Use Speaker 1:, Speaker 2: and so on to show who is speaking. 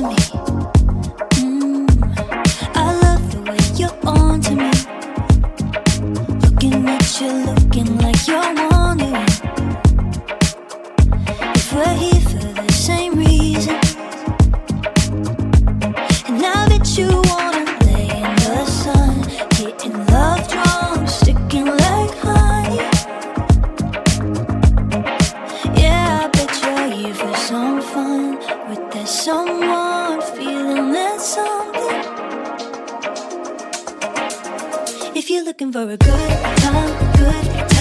Speaker 1: me. I love the way you're on to me. Looking at you, looking like you're wondering if we're here for the same reason. And now that you wanna lay in the sun, hitting love drums, sticking like honey. Yeah, I bet you're here for some fun with that someone, feeling that something. If you're looking for a good time,